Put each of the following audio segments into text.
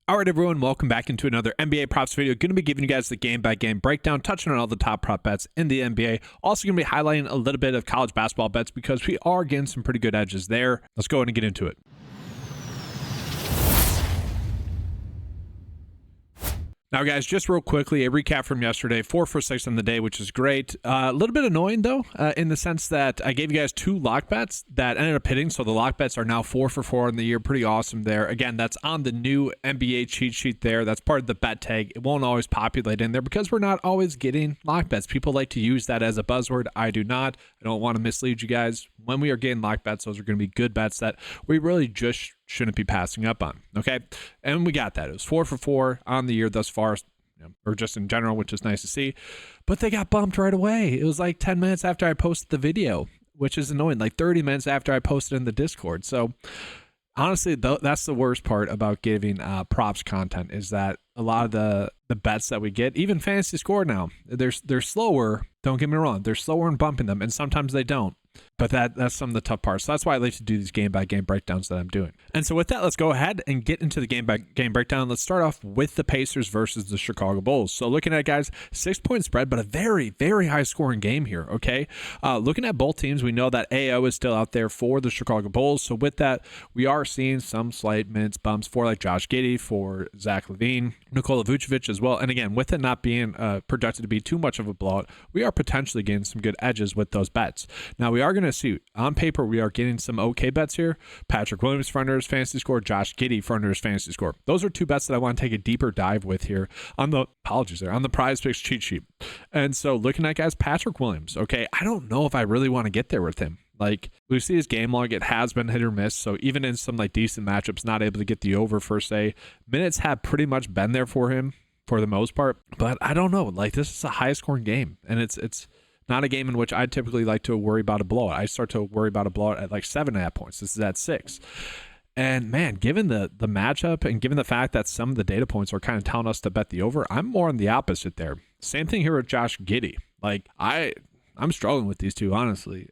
All right, everyone, welcome back into another NBA props video. Going to be giving you guys the game-by-game breakdown, touching on all the top prop bets in the NBA. Also going to be highlighting a little bit of college basketball bets because we are getting some pretty good edges there. Let's go ahead and get into it. Now, guys, just real quickly, a recap from yesterday, 4 for 6 on the day, which is great. A little bit annoying, though, in the sense that I gave you guys 2 lock bets that ended up hitting. So the lock bets are now 4 for 4 in the year. Pretty awesome there. Again, that's on the new NBA cheat sheet there. That's part of the bet tag. It won't always populate in there because we're not always getting lock bets. People like to use that as a buzzword. I do not. I don't want to mislead you guys. When we are getting lock bets, those are going to be good bets that we really just shouldn't be passing up on. Okay. And we got that. It was 4 for 4 on the year thus far, or just in general, which is nice to see. But they got bumped right away. It was like 10 minutes after I posted the video, which is annoying, like 30 minutes after I posted in the Discord. So honestly, that's the worst part about giving props content, is that a lot of the bets that we get, even fantasy score now, they're slower. Don't get me wrong. They're slower in bumping them, and sometimes they don't. But that's some of the tough parts. So that's why I like to do these game-by-game breakdowns that I'm doing. And so with that, let's go ahead and get into the game-by-game breakdown. Let's start off with the Pacers versus the Chicago Bulls. So looking at it, guys, 6-point spread, but a very, very high-scoring game here, okay? Looking at both teams, we know that AO is still out there for the Chicago Bulls. So with that, we are seeing some slight minutes bumps for like Josh Giddey, for Zach LaVine, Nikola Vucevic as well. And again, with it not being projected to be too much of a blowout, we are potentially getting some good edges with those bets. Now, we are going to see, on paper, we are getting some okay bets here. Patrick Williams for under his fantasy score, Josh Giddey for under his fantasy score. Those are 2 bets that I want to take a deeper dive with here on the, on the PrizePicks cheat sheet. And so looking at, guys, Patrick Williams, okay, I don't know if I really want to get there with him. Like, we see his game log, it has been hit or miss. So even in some like decent matchups, not able to get the over per se. Minutes have pretty much been there for him for the most part. But I don't know. Like, this is a high scoring game, and it's not a game in which I typically like to worry about a blowout. I start to worry about a blowout at like 7.5 points. This is at 6. And man, given the matchup and given the fact that some of the data points are kind of telling us to bet the over, I'm more on the opposite there. Same thing here with Josh Giddey. Like, I'm struggling with these two, honestly.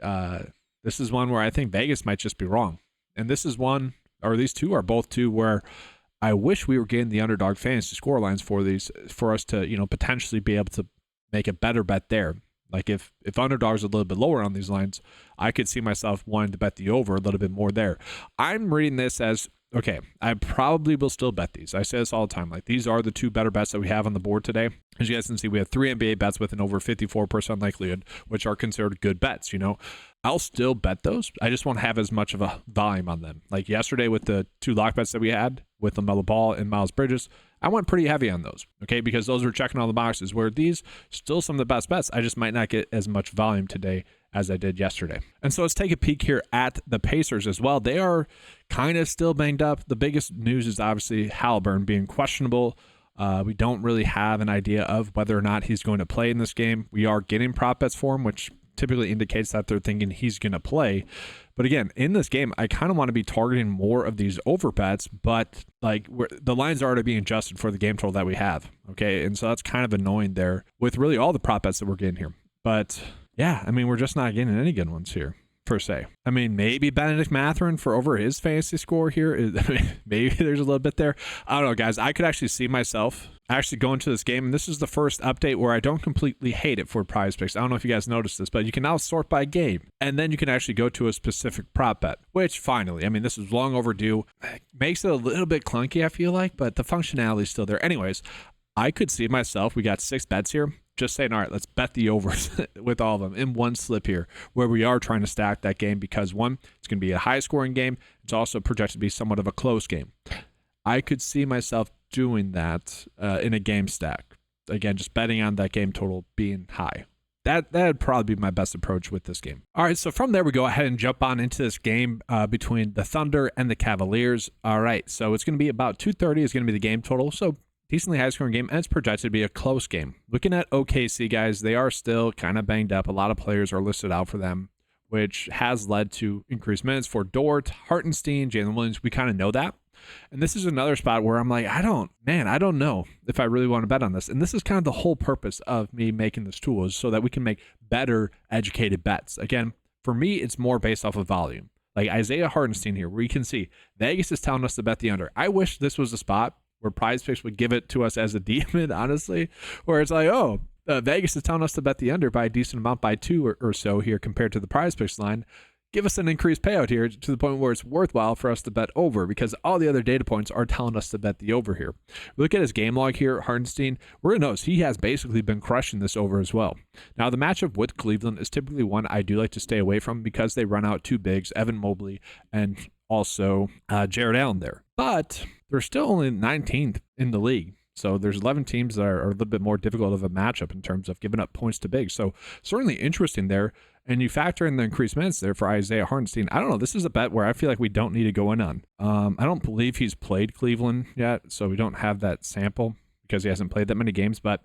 This is one where I think Vegas might just be wrong. And this is one, or these two are both two where I wish we were getting the underdog fantasy score lines for these, for us to, potentially be able to make a better bet there. Like if underdogs are a little bit lower on these lines, I could see myself wanting to bet the over a little bit more there. I'm reading this as, okay, I probably will still bet these. I say this all the time. Like, these are the 2 better bets that we have on the board today. As you guys can see, we have 3 NBA bets with an over 54% likelihood, which are considered good bets, I'll still bet those. I just won't have as much of a volume on them. Like yesterday with the 2 lock bets that we had with LaMelo Ball and Miles Bridges, I went pretty heavy on those, okay, because those were checking all the boxes, where these still some of the best bets. I just might not get as much volume today as I did yesterday. And so let's take a peek here at the Pacers as well. They are kind of still banged up. The biggest news is obviously Halliburton being questionable. We don't really have an idea of whether or not he's going to play in this game. We are getting prop bets for him, which typically indicates that they're thinking he's going to play. But again, in this game, I kind of want to be targeting more of these over bets, but like the lines are already being adjusted for the game total that we have. Okay. And so that's kind of annoying there with really all the prop bets that we're getting here. But yeah, I mean, we're just not getting any good ones here, per se. I mean, maybe Benedict Mathurin for over his fantasy score here. Maybe there's a little bit there. I don't know, guys. I could actually see myself actually going to this game, and this is the first update where I don't completely hate it for PrizePicks. I don't know if you guys noticed this, but you can now sort by game, and then you can actually go to a specific prop bet, which finally, I mean, this is long overdue. Makes it a little bit clunky, I feel like, but the functionality is still there. Anyways, I could see myself, we got 6 bets here, just saying, all right, let's bet the overs with all of them in one slip here, where we are trying to stack that game because, one, it's going to be a high-scoring game. It's also projected to be somewhat of a close game. I could see myself doing that in a game stack. Again, just betting on that game total being high. That would probably be my best approach with this game. All right, so from there, we go ahead and jump on into this game between the Thunder and the Cavaliers. All right, so it's going to be about 230 is going to be the game total. So decently high-scoring game, and it's projected to be a close game. Looking at OKC, guys, they are still kind of banged up. A lot of players are listed out for them, which has led to increased minutes for Dort, Hartenstein, Jalen Williams. We kind of know that. And this is another spot where I'm like, I don't know if I really want to bet on this. And this is kind of the whole purpose of me making this tool, is so that we can make better educated bets. Again, for me, it's more based off of volume. Like Isaiah Hartenstein here, where you can see Vegas is telling us to bet the under. I wish this was a spot where PrizePicks would give it to us as a demon, honestly, where it's like, oh, Vegas is telling us to bet the under by a decent amount, by 2 or so here compared to the PrizePicks line. Give us an increased payout here to the point where it's worthwhile for us to bet over, because all the other data points are telling us to bet the over here. Look at his game log here, Hartenstein. We're going to notice he has basically been crushing this over as well. Now, the matchup with Cleveland is typically one I do like to stay away from because they run out 2 bigs, Evan Mobley and also Jared Allen there. But they're still only 19th in the league. So there's 11 teams that are a little bit more difficult of a matchup in terms of giving up points to bigs. So certainly interesting there. And you factor in the increased minutes there for Isaiah Hartenstein. I don't know. This is a bet where I feel like we don't need to go in on. I don't believe he's played Cleveland yet, so we don't have that sample because he hasn't played that many games. But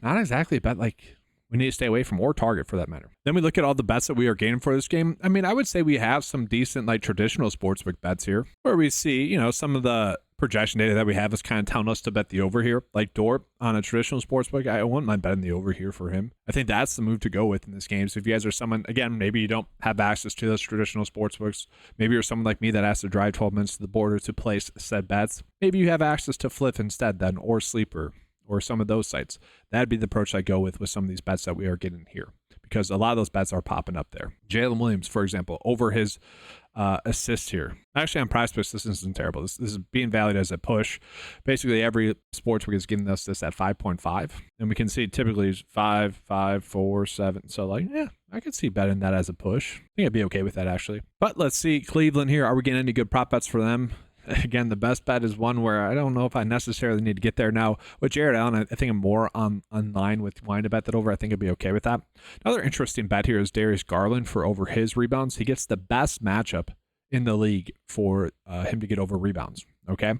not exactly a bet like we need to stay away from, or target for that matter. Then we look at all the bets that we are gaining for this game. I mean, I would say we have some decent like traditional sportsbook bets here where we see, you know, some of the projection data that we have is kind of telling us to bet the over here. Like Dort on a traditional sportsbook, I wouldn't mind betting the over here for him. I think that's the move to go with in this game. So if you guys are someone, again, maybe you don't have access to those traditional sportsbooks, maybe you're someone like me that has to drive 12 minutes to the border to place said bets, maybe you have access to Flip instead then, or Sleeper, or some of those sites. That'd be the approach I go with some of these bets that we are getting here, because a lot of those bets are popping up there. Jalen Williams, for example, over his assist here. Actually, on PrizePicks, this isn't terrible. This is being valued as a push. Basically, every sportsbook is giving us this at 5.5, and we can see typically 5, 5, 4, 7. So, like, yeah, I could see betting that as a push. I think I'd be okay with that, actually. But let's see Cleveland here. Are we getting any good prop bets for them? Again, the best bet is one where I don't know if I necessarily need to get there. Now, with Jared Allen, I think I'm more on line with wanting to bet that over. I think I'd be okay with that. Another interesting bet here is Darius Garland for over his rebounds. He gets the best matchup in the league for him to get over rebounds, okay?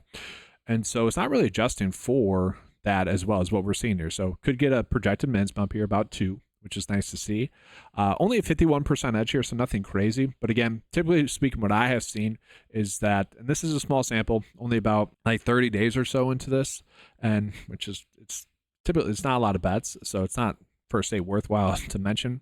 And so it's not really adjusting for that as well as what we're seeing here. So could get a projected minutes bump here, about 2, which is nice to see. Only a 51% edge here, so nothing crazy. But again, typically speaking, what I have seen is that, and this is a small sample, only about like 30 days or so into this, and which is, it's typically, it's not a lot of bets, so it's not per se worthwhile to mention,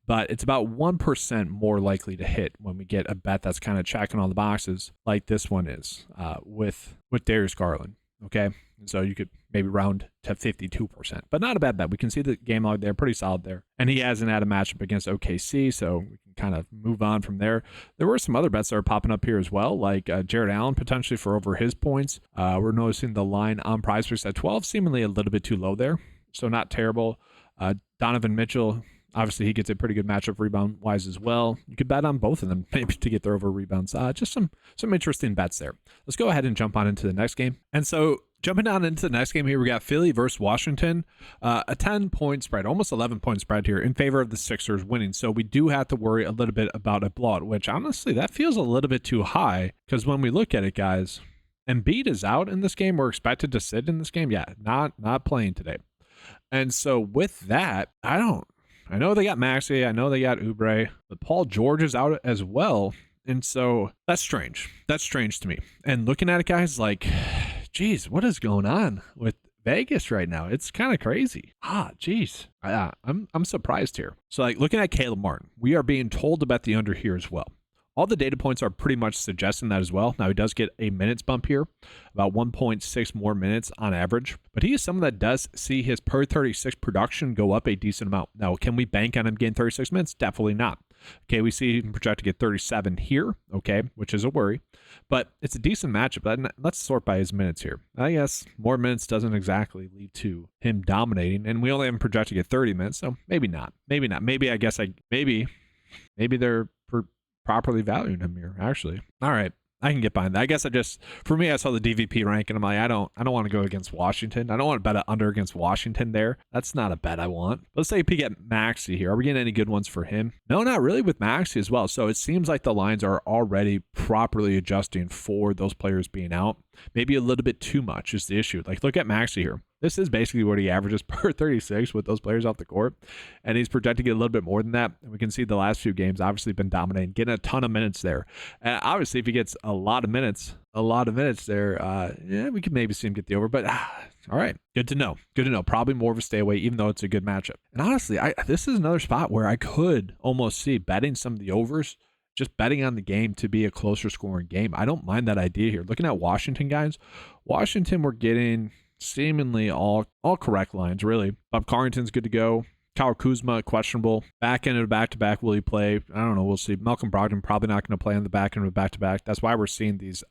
but it's about 1% more likely to hit when we get a bet that's kind of checking all the boxes like this one is with Darius Garland. Okay, and so you could maybe round to 52%, but not a bad bet. We can see the game log there, pretty solid there. And he hasn't had a matchup against OKC, so we can kind of move on from there. There were some other bets that are popping up here as well, like Jared Allen potentially for over his points. We're noticing the line on PrizePicks at 12, seemingly a little bit too low there, so not terrible. Donovan Mitchell, obviously he gets a pretty good matchup rebound-wise as well. You could bet on both of them maybe to get their over rebounds. Just some interesting bets there. Let's go ahead and jump on into the next game. And so jumping on into the next game here, we got Philly versus Washington. A 10-point spread, almost 11-point spread here in favor of the Sixers winning. So we do have to worry a little bit about a blowout, which honestly, that feels a little bit too high, because when we look at it, guys, Embiid is out in this game. We're expected to sit in this game. Yeah, not playing today. And so with that, I know they got Maxey, I know they got Oubre, but Paul George is out as well. And so that's strange. That's strange to me. And looking at it, guys, like, geez, what is going on with Vegas right now? It's kind of crazy. Geez. I'm surprised here. So, like, looking at Caleb Martin, we are being told to bet the under here as well. All the data points are pretty much suggesting that as well. Now, he does get a minutes bump here, about 1.6 more minutes on average. But he is someone that does see his per 36 production go up a decent amount. Now, can we bank on him getting 36 minutes? Definitely not. Okay, we see him project to get 37 here, okay, which is a worry. But it's a decent matchup. Let's sort by his minutes here. I guess more minutes doesn't exactly lead to him dominating. And we only have him projected to get 30 minutes, so maybe not. Maybe not. Maybe maybe they're properly valuing him here, actually. All right, I can get behind that. I guess for me, I saw the DVP rank and I'm like, I don't want to go against Washington. I don't want to bet under against Washington there. That's not a bet I want. Let's say if we get Maxey here. Are we getting any good ones for him? No, not really with Maxey as well. So it seems like the lines are already properly adjusting for those players being out. Maybe a little bit too much is the issue. Like, look at Maxey here. This is basically what he averages per 36 with those players off the court. And he's projected to get a little bit more than that. And we can see the last few games obviously been dominating, getting a ton of minutes there. And obviously, if he gets a lot of minutes there, yeah, we could maybe see him get the over. But all right, good to know. Good to know. Probably more of a stay away, even though it's a good matchup. And honestly, this is another spot where I could almost see betting some of the overs just betting on the game to be a closer scoring game. I don't mind that idea here. Looking at Washington, guys, Washington, we're getting seemingly all correct lines, really. Bob Carrington's good to go. Kyle Kuzma, questionable. Back end of a back-to-back, will he play? I don't know. We'll see. Malcolm Brogdon probably not going to play on the back end of a back-to-back. That's why we're seeing these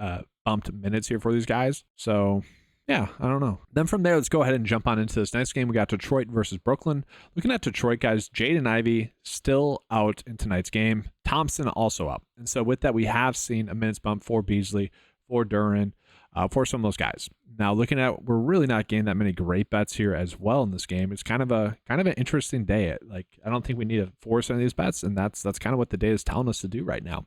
bumped minutes here for these guys. So, yeah, I don't know. Then from there, let's go ahead and jump on into this next game. We got Detroit versus Brooklyn. Looking at Detroit, guys, Jaden Ivey still out in tonight's game. Thompson also out. And so with that, we have seen a minutes bump for Beasley, for Duran, for some of those guys. Now, looking at, we're really not getting that many great bets here as well in this game. It's kind of an interesting day. I don't think we need to force any of these bets, and that's kind of what the data is telling us to do right now.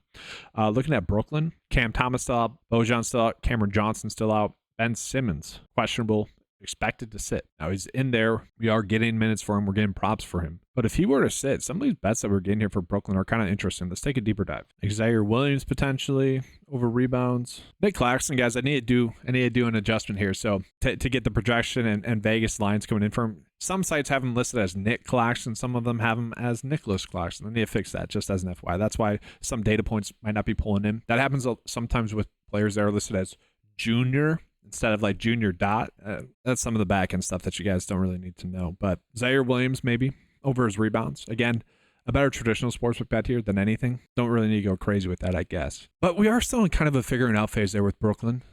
Looking at Brooklyn, Cam Thomas still out, Bojan still out, Cameron Johnson still out, Ben Simmons questionable, expected to sit. Now he's in there. We are getting minutes for him. We're getting props for him. But if he were to sit, some of these bets that we're getting here for Brooklyn are kind of interesting. Let's take a deeper dive. Xavier Williams potentially over rebounds. Nick Claxton, guys, I need to do an adjustment here. So to get the projection and Vegas lines coming in from some sites have him listed as Nick Claxton. Some of them have him as Nicholas Claxton. I need to fix that just as an FYI. That's why some data points might not be pulling in. That happens sometimes with players that are listed as junior instead of like junior dot. That's some of the back end stuff that you guys don't really need to know. But Zaire Williams maybe over his rebounds. Again, a better traditional sportsbook bet here than anything. Don't really need to go crazy with that, I guess. But we are still in kind of a figuring out phase there with Brooklyn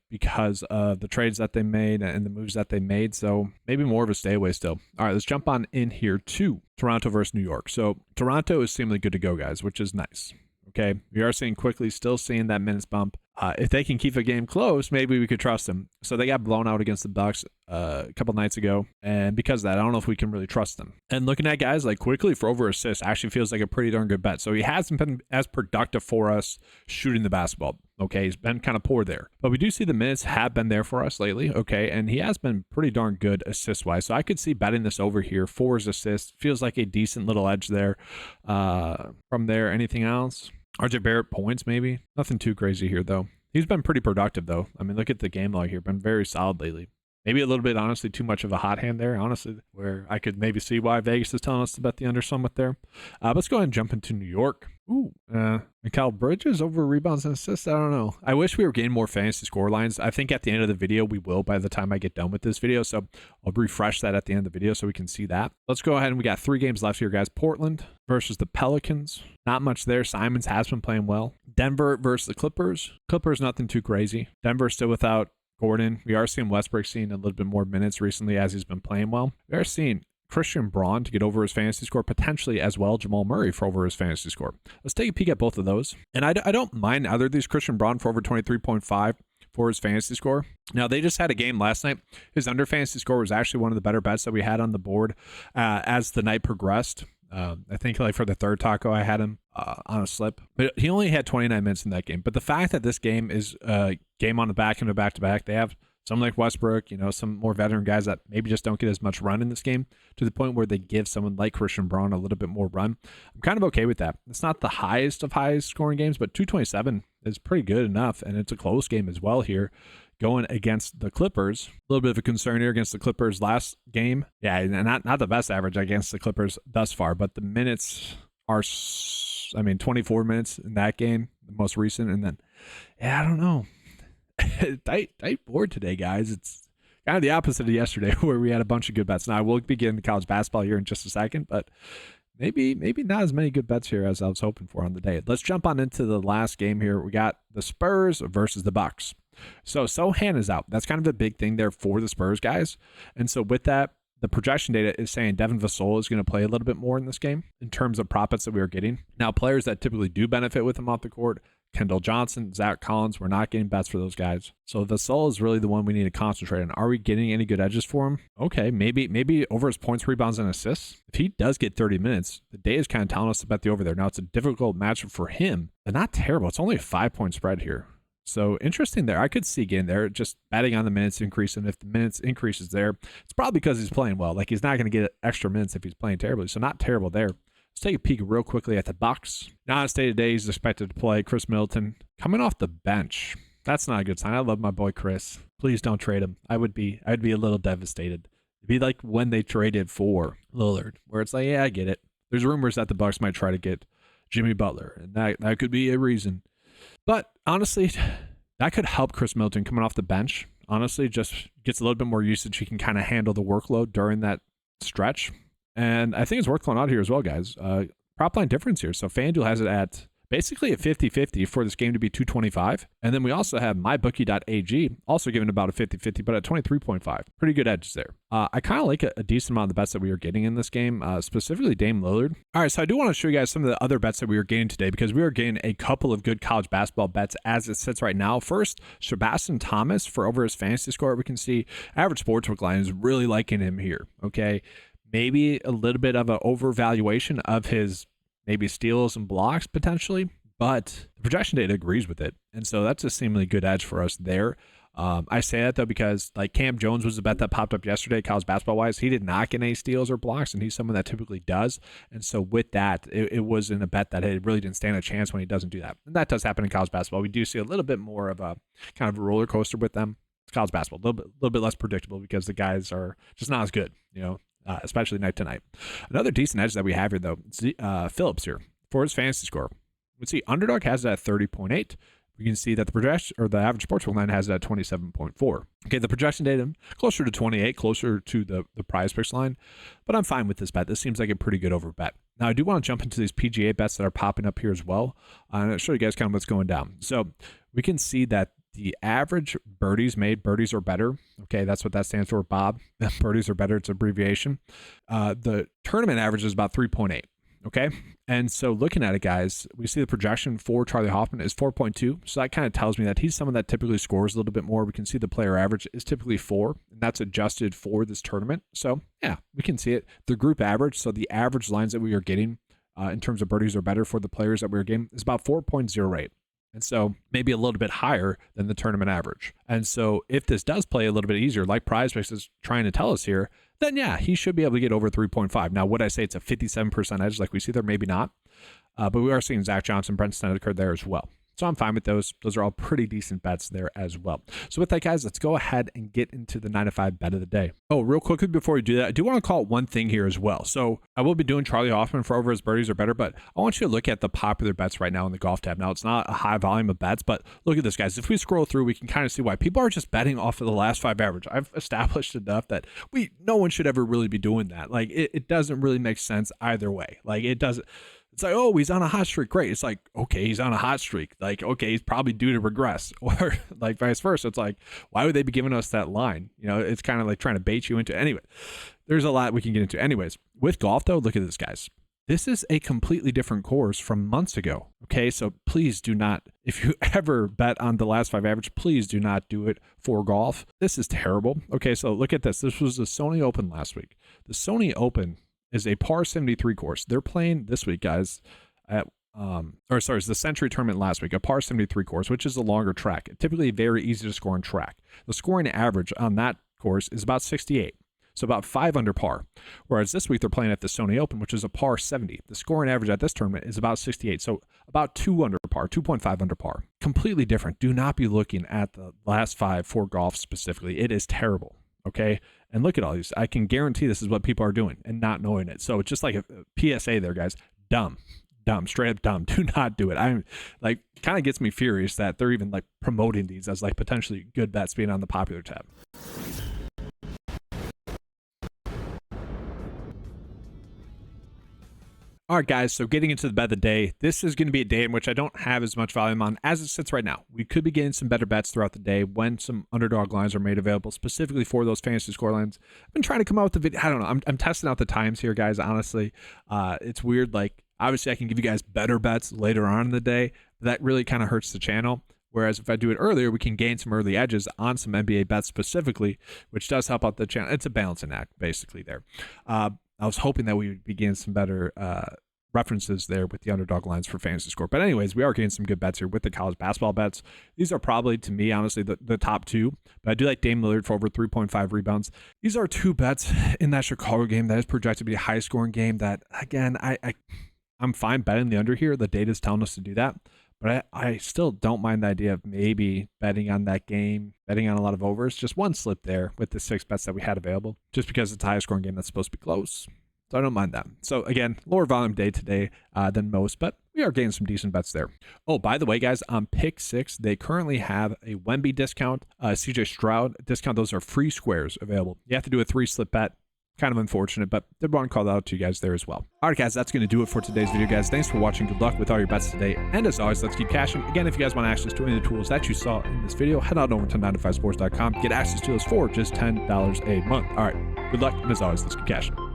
because of the trades that they made and the moves that they made. So maybe more of a stay away still. All right, let's jump on in here to Toronto versus New York. So Toronto is seemingly good to go, guys, which is nice. Okay, we are seeing quickly, still seeing that minutes bump. If they can keep a game close, maybe we could trust them. So they got blown out against the Bucks a couple nights ago, and because of that, I don't know if we can really trust them. And looking at guys like quickly for over assists actually feels like a pretty darn good bet. So he hasn't been as productive for us shooting the basketball. Okay, he's been kind of poor there, but we do see the minutes have been there for us lately. Okay, and he has been pretty darn good assist-wise. So I could see betting this over here for his assists. Feels like a decent little edge there. From there, anything else? RJ Barrett points, maybe. Nothing too crazy here, though. He's been pretty productive, though. I mean, look at the game log here. Been very solid lately. Maybe a little bit, honestly, too much of a hot hand there, honestly, where I could maybe see why Vegas is telling us to bet the under somewhat there. Let's go ahead and jump into New York. Ooh, Mikal Bridges over rebounds and assists. I don't know. I wish we were getting more fantasy score lines. I think at the end of the video, we will by the time I get done with this video. So I'll refresh that at the end of the video so we can see that. Let's go ahead and we got 3 games left here, guys. Portland versus the Pelicans. Not much there. Simons has been playing well. Denver versus the Clippers. Clippers, nothing too crazy. Denver still without Gordon. We are seeing Westbrook seeing a little bit more minutes recently as he's been playing well. We are seeing Christian Braun to get over his fantasy score, potentially as well Jamal Murray for over his fantasy score. Let's take a peek at both of those. And I don't mind either of these. Christian Braun for over 23.5 for his fantasy score. Now, they just had a game last night. His under fantasy score was actually one of the better bets that we had on the board as the night progressed. I think like for the third taco, I had him on a slip. But he only had 29 minutes in that game. But the fact that this game is a game on the back end of back-to-back, they have someone like Westbrook, some more veteran guys that maybe just don't get as much run in this game to the point where they give someone like Christian Braun a little bit more run. I'm kind of okay with that. It's not the highest of highest scoring games, but 227 is pretty good enough. And it's a close game as well here going against the Clippers. A little bit of a concern here against the Clippers last game. Yeah, not the best average against the Clippers thus far, but the minutes are, 24 minutes in that game, the most recent. And then, I don't know. tight board today, guys. It's kind of the opposite of yesterday where we had a bunch of good bets. Now, I will be getting to college basketball here in just a second, but maybe not as many good bets here as I was hoping for on the day. Let's jump on into the last game here. We got the Spurs versus the Bucks. So Sohan is out. That's kind of a big thing there for the Spurs guys. And so with that, the projection data is saying Devin Vassell is going to play a little bit more in this game in terms of profits that we are getting. Now, players that typically do benefit with him off the court, Kendall Johnson, Zach Collins, we're not getting bets for those guys. So Vassell is really the one we need to concentrate on. Are we getting any good edges for him? Okay, maybe over his points, rebounds, and assists. If he does get 30 minutes, the day is kind of telling us to bet the over there. Now, it's a difficult matchup for him, but not terrible. It's only a 5-point spread here. So interesting there. I could see again there just betting on the minutes increase. And if the minutes increases there, it's probably because he's playing well. Like he's not going to get extra minutes if he's playing terribly. So not terrible there. Let's take a peek real quickly at the Bucks. Now on state today, he's expected to play Chris Middleton coming off the bench. That's not a good sign. I love my boy Chris. Please don't trade him. I'd be a little devastated. It'd be like when they traded for Lillard, where it's like, yeah, I get it. There's rumors that the Bucks might try to get Jimmy Butler, and that could be a reason. But honestly, that could help Chris Middleton coming off the bench. Honestly, just gets a little bit more usage. He can kind of handle the workload during that stretch. And I think it's worth calling out here as well, guys. Prop line difference here. So FanDuel has it at basically a 50-50 for this game to be 225. And then we also have mybookie.ag also giving about a 50-50, but at 23.5. Pretty good edges there. I kind of like a decent amount of the bets that we are getting in this game, specifically Dame Lillard. All right, so I do want to show you guys some of the other bets that we are getting today because we are getting a couple of good college basketball bets as it sits right now. First, Sebastian Thomas for over his fantasy score. We can see average sportsbook line is really liking him here, okay? Maybe a little bit of an overvaluation of his maybe steals and blocks potentially, but the projection data agrees with it. And so that's a seemingly good edge for us there. I say that though because like Cam Jones was a bet that popped up yesterday, college basketball wise. He did not get any steals or blocks, and he's someone that typically does. And so with that, it was in a bet that it really didn't stand a chance when he doesn't do that. And that does happen in college basketball. We do see a little bit more of a kind of a roller coaster with them. It's college basketball, a little bit less predictable because the guys are just not as good, especially night to night. Another decent edge that we have here, though, Phillips here for his fantasy score. Let's see, Underdog has it at 30.8. We can see that the projection or the average sportsbook line has it at 27.4. Okay, the projection data closer to 28, closer to the PrizePicks line, but I'm fine with this bet. This seems like a pretty good over bet. Now, I do want to jump into these PGA bets that are popping up here as well, and I'll show you guys kind of what's going down. So we can see that the average birdies made, birdies or better. Okay, that's what that stands for, Bob. Birdies or better, it's abbreviation. The tournament average is about 3.8. Okay, and so looking at it, guys, we see the projection for Charlie Hoffman is 4.2. So that kind of tells me that he's someone that typically scores a little bit more. We can see the player average is typically 4, and that's adjusted for this tournament. So yeah, we can see it. The group average, so the average lines that we are getting in terms of birdies or better for the players that we are getting is about 4.08. And so maybe a little bit higher than the tournament average. And so if this does play a little bit easier, like PrizePicks is trying to tell us here, then yeah, he should be able to get over 3.5. Now, would I say it's a 57% edge like we see there? Maybe not. But we are seeing Zach Johnson, Brent Snedeker there as well. So I'm fine with those. Those are all pretty decent bets there as well. So with that, guys, let's go ahead and get into the 9 to 5 bet of the day. Oh, real quickly before we do that, I do want to call it one thing here as well. So I will be doing Charlie Hoffman for over his birdies or better, but I want you to look at the popular bets right now in the golf tab. Now, it's not a high volume of bets, but look at this, guys. If we scroll through, we can kind of see why people are just betting off of the last 5 average. I've established enough that no one should ever really be doing that. Like it doesn't really make sense either way. Like it doesn't. It's like, oh, he's on a hot streak. Great. It's like, okay, he's on a hot streak. Like, okay, he's probably due to regress. Or like vice versa. It's like, why would they be giving us that line? It's kind of like trying to bait you into it. Anyway, there's a lot we can get into. Anyways, with golf, though, look at this, guys. This is a completely different course from months ago. Okay, so please do not, if you ever bet on the last 5 average, please do not do it for golf. This is terrible. Okay, so look at this. This was the Sony Open last week. The Sony Open is a par 73 course. They're playing this week, guys, at it's the Century Tournament last week, a par 73 course, which is a longer track. Typically very easy to score on track. The scoring average on that course is about 68, so about 5 under par. Whereas this week they're playing at the Sony Open, which is a par 70. The scoring average at this tournament is about 68, so about 2 under par, 2.5 under par. Completely different. Do not be looking at the last 5 for golf specifically. It is terrible. Okay. And look at all these. I can guarantee this is what people are doing and not knowing it. So it's just like a PSA there, guys. Dumb, straight up dumb. Do not do it. I'm like, kind of gets me furious that they're even like promoting these as like potentially good bets being on the popular tab. All right, guys, so getting into the bet of the day, this is going to be a day in which I don't have as much volume on as it sits right now. We could be getting some better bets throughout the day when some underdog lines are made available, specifically for those fantasy score lines. I've been trying to come out with the video. I don't know. I'm testing out the times here, guys, honestly. It's weird. Like, obviously, I can give you guys better bets later on in the day, but that really kind of hurts the channel. Whereas if I do it earlier, we can gain some early edges on some NBA bets specifically, which does help out the channel. It's a balancing act, basically, there. I was hoping that we would begin some better references there with the underdog lines for fantasy score. But anyways, we are getting some good bets here with the college basketball bets. These are probably, to me, honestly, the top 2. But I do like Dame Lillard for over 3.5 rebounds. These are 2 bets in that Chicago game that is projected to be a high-scoring game that, again, I'm fine betting the under here. The data is telling us to do that. But I still don't mind the idea of maybe betting on that game, betting on a lot of overs. Just one slip there with the 6 bets that we had available, just because it's a high scoring game that's supposed to be close. So I don't mind that. So again, lower volume day today than most, but we are getting some decent bets there. Oh, by the way, guys, on Pick 6, they currently have a Wemby discount, CJ Stroud discount. Those are free squares available. You have to do a 3-slip bet. Kind of unfortunate, but did want to call that out to you guys there as well. All right, guys, that's going to do it for today's video, guys. Thanks for watching. Good luck with all your bets today. And as always, let's keep cashing. Again, if you guys want access to any of the tools that you saw in this video, head on over to 9to5sports.com. Get access to those for just $10 a month. All right, good luck. And as always, let's keep cashing.